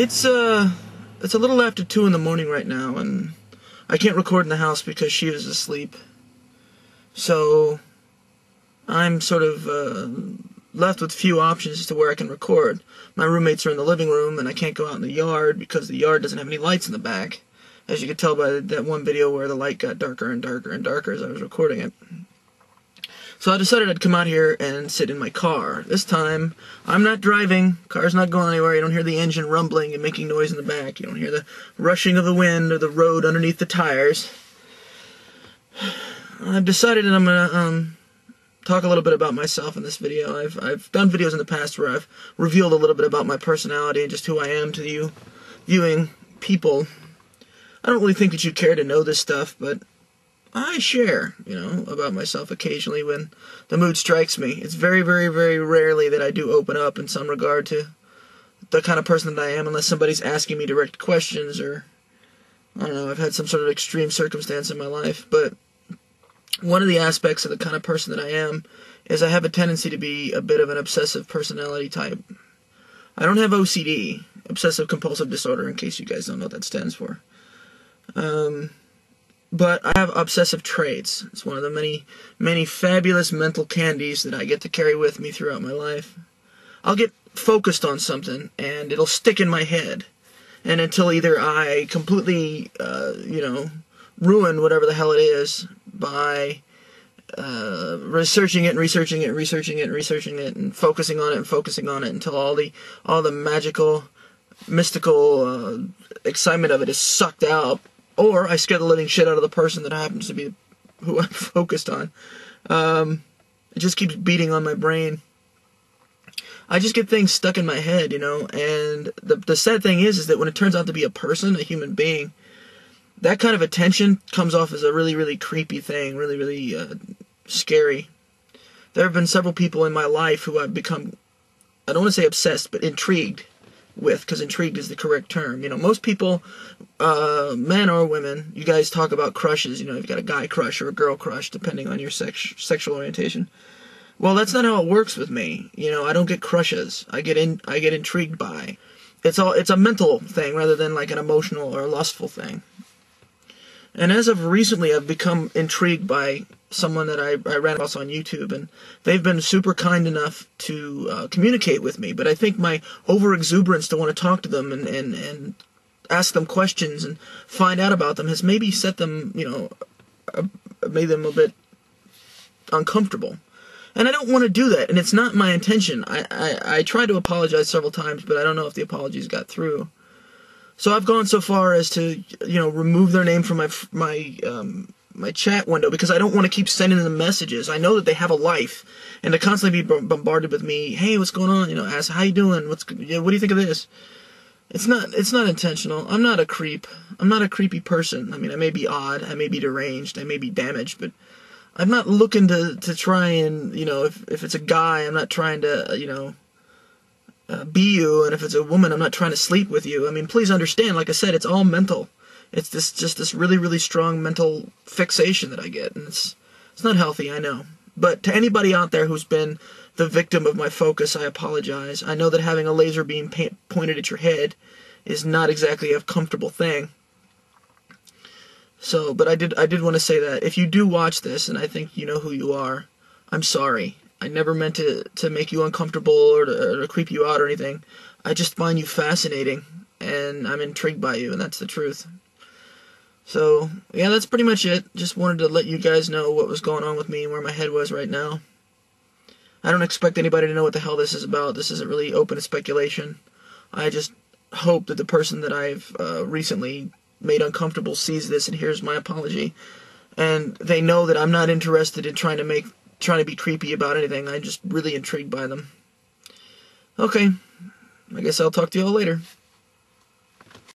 It's a little after 2 in the morning right now, and I can't record in the house because she is asleep. So I'm sort of left with few options as to where I can record. My roommates are in the living room, and I can't go out in the yard because the yard doesn't have any lights in the back, as you could tell by that one video where the light got darker and darker and darker as I was recording it. So I decided I'd come out here and sit in my car. This time, I'm not driving, car's not going anywhere, you don't hear the engine rumbling and making noise in the back, you don't hear the rushing of the wind or the road underneath the tires. I've decided that I'm gonna talk a little bit about myself in this video. I've done videos in the past where I've revealed a little bit about my personality and just who I am to you viewing people. I don't really think that you care to know this stuff, but I share, about myself occasionally when the mood strikes me. It's very, very, very rarely that I do open up in some regard to the kind of person that I am, unless somebody's asking me direct questions or, I don't know, I've had some sort of extreme circumstance in my life. But one of the aspects of the kind of person that I am is I have a tendency to be a bit of an obsessive personality type. I don't have OCD, obsessive compulsive disorder, in case you guys don't know what that stands for. But I have obsessive traits. It's one of the many, many fabulous mental candies that I get to carry with me throughout my life. I'll get focused on something, and it'll stick in my head. And until either I completely, ruin whatever the hell it is by researching it and researching it and researching it and researching it and focusing on it until all the magical, mystical excitement of it is sucked out. Or I scare the living shit out of the person that happens to be who I'm focused on. It just keeps beating on my brain. I just get things stuck in my head, and the sad thing is that when it turns out to be a person, a human being, that kind of attention comes off as a really, really creepy thing, really, really scary. There have been several people in my life who I've become, I don't want to say obsessed, but intrigued with, because intrigued is the correct term. Most people, men or women, you guys talk about crushes, you've got a guy crush or a girl crush, depending on your sexual orientation. Well, that's not how it works with me. I don't get crushes. I get intrigued by. It's a mental thing rather than like an emotional or lustful thing. And as of recently, I've become intrigued by someone that I ran across on YouTube, and they've been super kind enough to communicate with me. But I think my over-exuberance to want to talk to them and ask them questions and find out about them has maybe set them, made them a bit uncomfortable. And I don't want to do that, and it's not my intention. I tried to apologize several times, but I don't know if the apologies got through. So I've gone so far as to, remove their name from my chat window because I don't want to keep sending them messages. I know that they have a life, and to constantly be bombarded with me, hey, what's going on? Ask, how you doing? What do you think of this? It's not intentional. I'm not a creep. I'm not a creepy person. I mean, I may be odd, I may be deranged, I may be damaged, but I'm not looking to try and, if it's a guy, I'm not trying to, be you, and if it's a woman, I'm not trying to sleep with you. I mean, please understand, like I said, it's all mental. It's just this really, really strong mental fixation that I get, and it's not healthy, I know. But to anybody out there who's been the victim of my focus, I apologize. I know that having a laser beam pointed at your head is not exactly a comfortable thing. So, but I did want to say that if you do watch this, and I think you know who you are, I'm sorry. I never meant to make you uncomfortable or to creep you out or anything. I just find you fascinating, and I'm intrigued by you, and that's the truth. So, yeah, that's pretty much it. Just wanted to let you guys know what was going on with me and where my head was right now. I don't expect anybody to know what the hell this is about. This isn't really open to speculation. I just hope that the person that I've recently made uncomfortable sees this and hears my apology. And they know that I'm not interested in trying to be creepy about anything. I'm just really intrigued by them. Okay, I guess I'll talk to you all later.